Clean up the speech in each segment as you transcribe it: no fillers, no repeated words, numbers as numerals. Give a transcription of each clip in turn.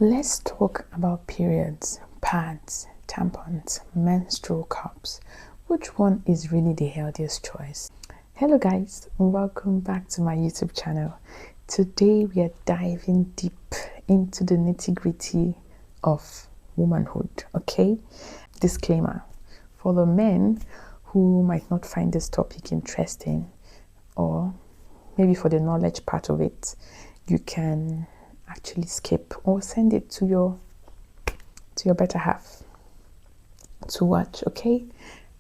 Let's talk about periods, pads, tampons, menstrual cups. Which one is really the healthiest choice? Hello guys, welcome back to my YouTube channel. Today we are diving deep into the nitty-gritty of womanhood, okay? Disclaimer, for the men who might not find this topic interesting, or maybe for the knowledge part of it, you can actually skip or send it to your better half to watch, okay?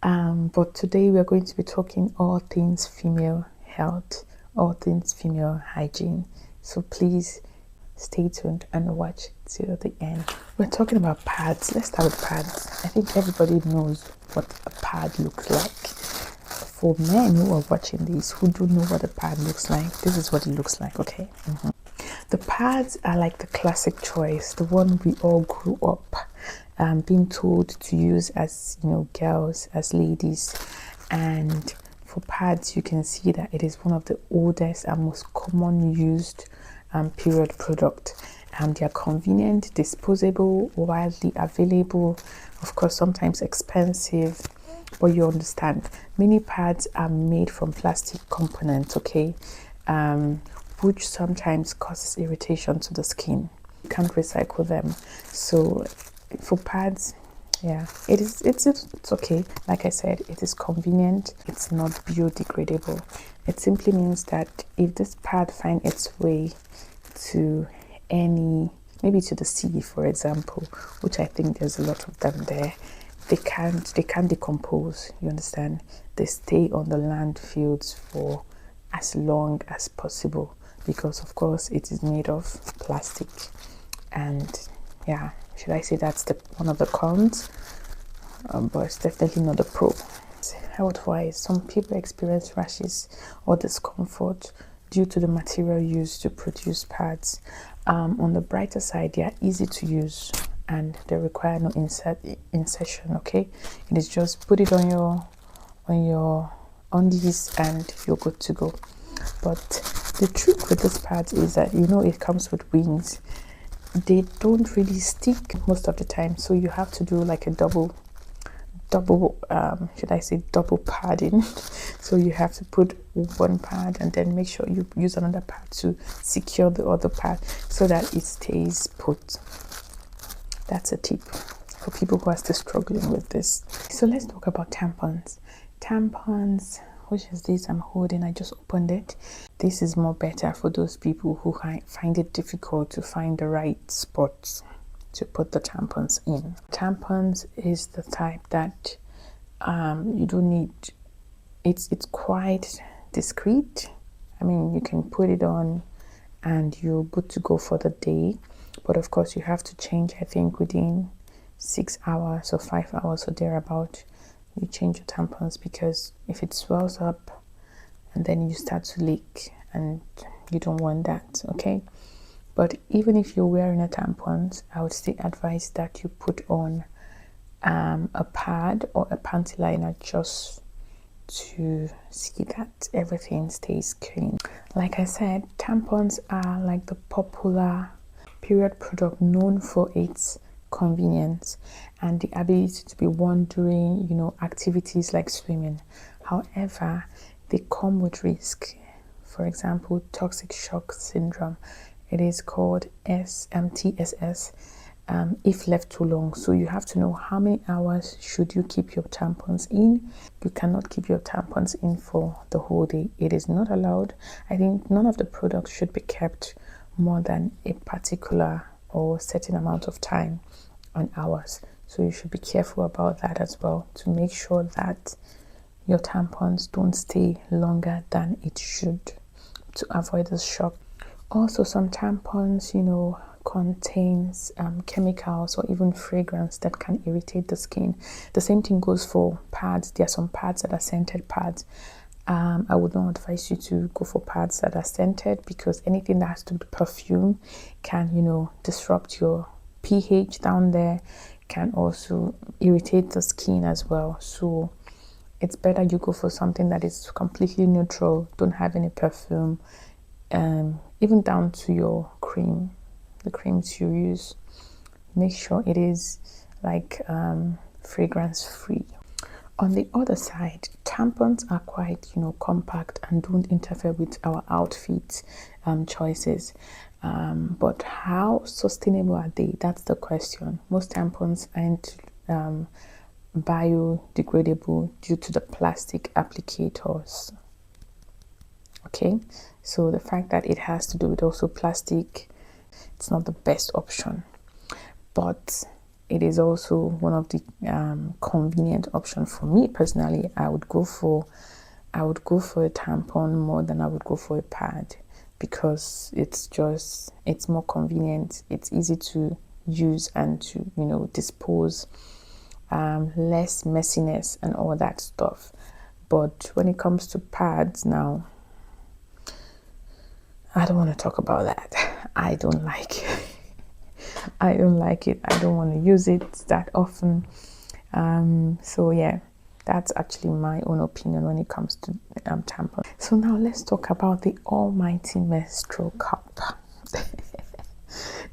But today we are going to be talking all things female health, all things female hygiene. So please stay tuned and watch till the end. We're talking about pads. Let's start with pads. I think everybody knows what a pad looks like. For men who are watching this who don't know what a pad looks like, this is what it looks like, okay? The pads are like the classic choice, the one we all grew up being told to use as, girls, as ladies. And for pads, you can see that it is one of the oldest and most common used period product. They are convenient, disposable, widely available, of course sometimes expensive, but you understand, many pads are made from plastic components, okay? Which sometimes causes irritation to the skin. You can't recycle them. So for pads, yeah, it's okay. Like I said, it is convenient. It's not biodegradable. It simply means that if this pad finds its way to maybe to the sea, for example, which I think there's a lot of them there, they can't decompose. You understand? They stay on the landfills for as long as possible, because of course it is made of plastic. And yeah, should I say that's one of the cons, but it's definitely not a pro. Health wise, some people experience rashes or discomfort due to the material used to produce pads. On the brighter side, they are easy to use and they require no insertion, okay? It is just put it on your undies and you're good to go. But the trick with this pad is that it comes with wings. They don't really stick most of the time, so you have to do like a double should I say double padding. So you have to put one pad and then make sure you use another pad to secure the other pad so that it stays put. That's a tip for people who are still struggling with this. So let's talk about tampons. Tampons, which is this I'm holding, I just opened it. This is more better for those people who find it difficult to find the right spots to put the tampons in. Tampons is the type that you don't need, it's quite discreet. I mean, you can put it on and you're good to go for the day, but of course you have to change, I think within 6 hours or 5 hours or thereabout. You change your tampons, because if it swells up and then you start to leak, and you don't want that, okay? But even if you're wearing a tampons, I would still advise that you put on a pad or a panty liner just to see that everything stays clean. Like I said, tampons are like the popular period product known for its convenience and the ability to be worn during activities like swimming. However, they come with risk. For example, toxic shock syndrome. It is called TSS if left too long. So you have to know how many hours should you keep your tampons in. You cannot keep your tampons in for the whole day. It is not allowed. I think none of the products should be kept more than a particular or certain amount of time on hours. So you should be careful about that as well, to make sure that your tampons don't stay longer than it should, to avoid the shock. Also, some tampons contains chemicals or even fragrance that can irritate the skin. The same thing goes for pads. There are some pads that are scented pads. I would not advise you to go for pads that are scented, because anything that has to do with perfume can disrupt your pH down there, can also irritate the skin as well. So it's better you go for something that is completely neutral, don't have any perfume, even down to your cream. the creams you use, make sure it is like fragrance free. On the other side, tampons are quite, compact and don't interfere with our outfit choices. But how sustainable are they? That's the question. Most tampons aren't biodegradable due to the plastic applicators. Okay, so the fact that it has to do with also plastic, it's not the best option, but it is also one of the convenient option for me personally. I would go for a tampon more than I would go for a pad, because it's more convenient, it's easy to use and to dispose, less messiness and all that stuff. But when it comes to pads now, I don't want to talk about that. I don't like it. I don't like it. I don't want to use it that often. So yeah, that's actually my own opinion when it comes to tampons. So now let's talk about the almighty menstrual cup.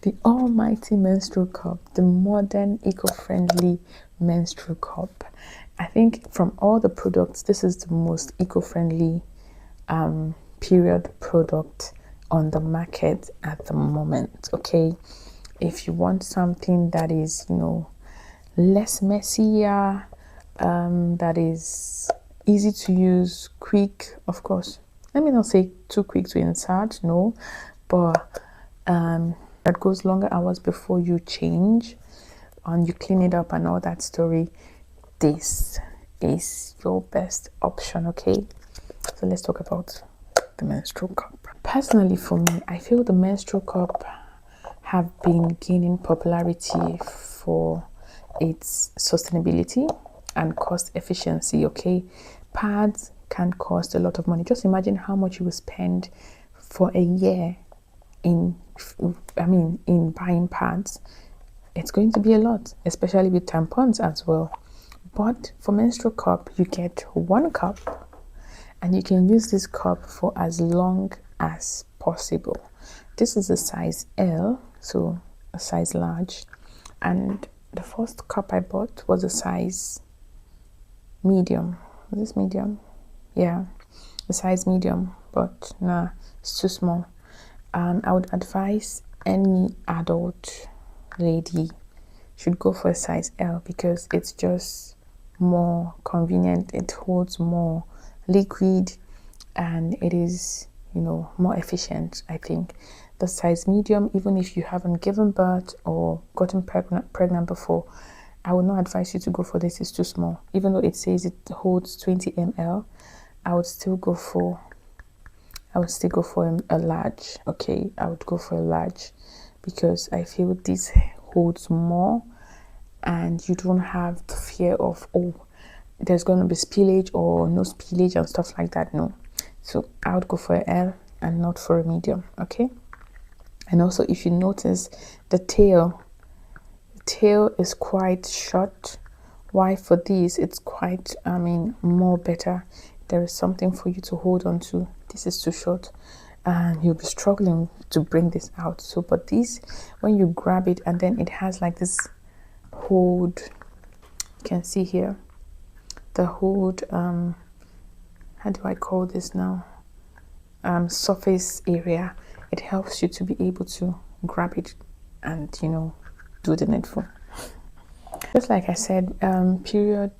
The almighty menstrual cup, the modern eco-friendly menstrual cup. I think from all the products, this is the most eco-friendly period product on the market at the moment. Okay, if you want something that is less messier, that is easy to use, quick, of course, let me not say too quick to insert, no, but that goes longer hours before you change and you clean it up and all that story, this is your best option. Okay, so let's talk about the menstrual cup. Personally, for me, I feel the menstrual cup have been gaining popularity for its sustainability and cost efficiency. Okay, pads can cost a lot of money. Just imagine how much you will spend for a year in buying pads. It's going to be a lot, especially with tampons as well. But for menstrual cup, you get one cup and you can use this cup for as long as possible. This is a size L, so a size large, and the first cup I bought was a size medium. Was this medium? Yeah, a size medium, but nah, it's too small. I would advise any adult lady should go for a size L, because it's just more convenient, it holds more liquid, and it is more efficient. I think the size medium, even if you haven't given birth or gotten pregnant before, I would not advise you to go for this. It's too small. Even though it says it holds 20 ml, I would still go for a large. Okay, I would go for a large, because I feel this holds more and you don't have the fear of, oh, there's going to be spillage or no spillage and stuff like that. No, so I would go for an L and not for a medium. Okay, and also if you notice, the tail is quite short. Why? For these it's quite more better. There is something for you to hold on to. This is too short and you'll be struggling to bring this out. So but this, when you grab it, and then it has like this hold, you can see here the hold, how do I call this now, surface area. It helps you to be able to grab it and do the needful. Just like I said, period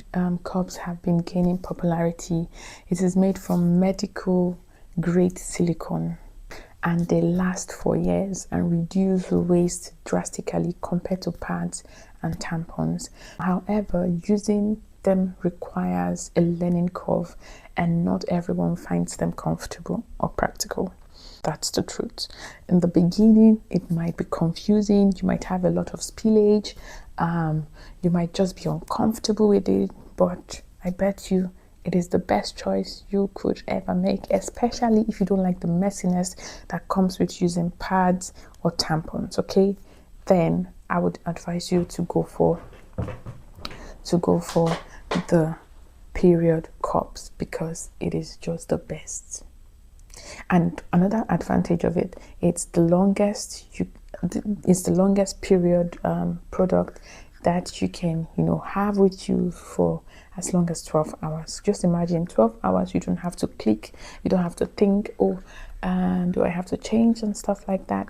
cups have been gaining popularity. It is made from medical grade silicone and they last for years and reduce waste drastically compared to pads and tampons. However, using them requires a learning curve and not everyone finds them comfortable or practical. That's the truth. In the beginning, it might be confusing. You might have a lot of spillage. You might just be uncomfortable with it, but I bet you it is the best choice you could ever make, especially if you don't like the messiness that comes with using pads or tampons. Okay, then I would advise you to go for the period cups, because it is just the best. And another advantage of it, it's the longest it's the longest period product that you can, you know, have with you for as long as 12 hours. Just imagine 12 hours. You don't have to click, you don't have to think, oh, do I have to change and stuff like that.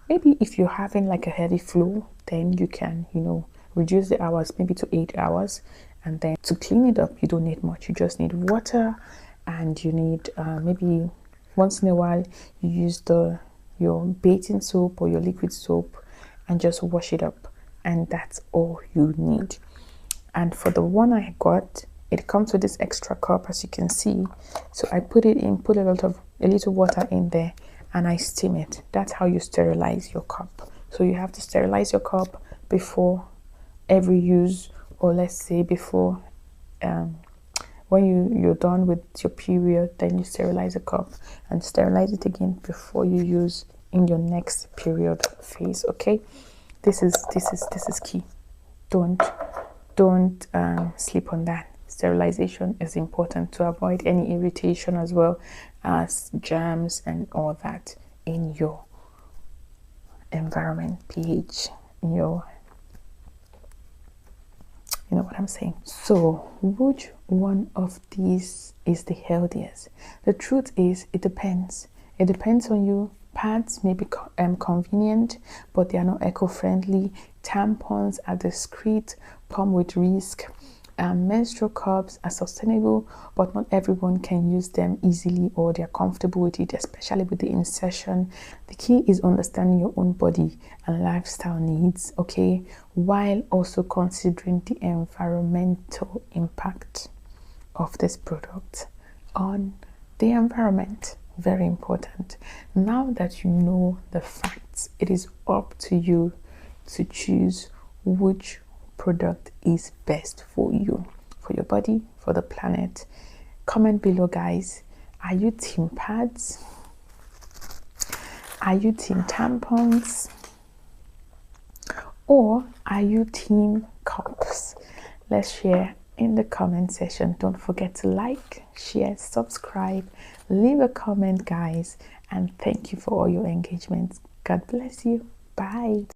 Maybe if you're having like a heavy flow, then you can, you know, reduce the hours maybe to 8 hours. And then to clean it up, you don't need much. You just need water, and you need maybe once in a while you use your bathing soap or your liquid soap and just wash it up, and that's all you need. And for the one I got, it comes with this extra cup, as you can see. So I put a little water in there, and I steam it. That's how you sterilize your cup. So you have to sterilize your cup before every use, or let's say before when you're done with your period, then you sterilize the cup and sterilize it again before you use in your next period phase. Okay, this is key. Don't sleep on that. Sterilization is important to avoid any irritation, as well as germs and all that in your environment, pH, in your, you know what I'm saying. So which one of these is the healthiest? The truth is, it depends. It depends on you. Pads may be convenient, but they are not eco-friendly. Tampons are discreet, come with risk. Menstrual cups are sustainable, but not everyone can use them easily or they're comfortable with it, especially with the insertion. The key is understanding your own body and lifestyle needs, okay, while also considering the environmental impact of this product on the environment. Very important. Now that you know the facts, it is up to you to choose which product is best for you, for your body, for the planet. Comment below, guys. Are you team pads? Are you team tampons? Or are you team cups? Let's share in the comment section. Don't forget to like, share, subscribe, leave a comment, guys, and thank you for all your engagements. God bless you. Bye.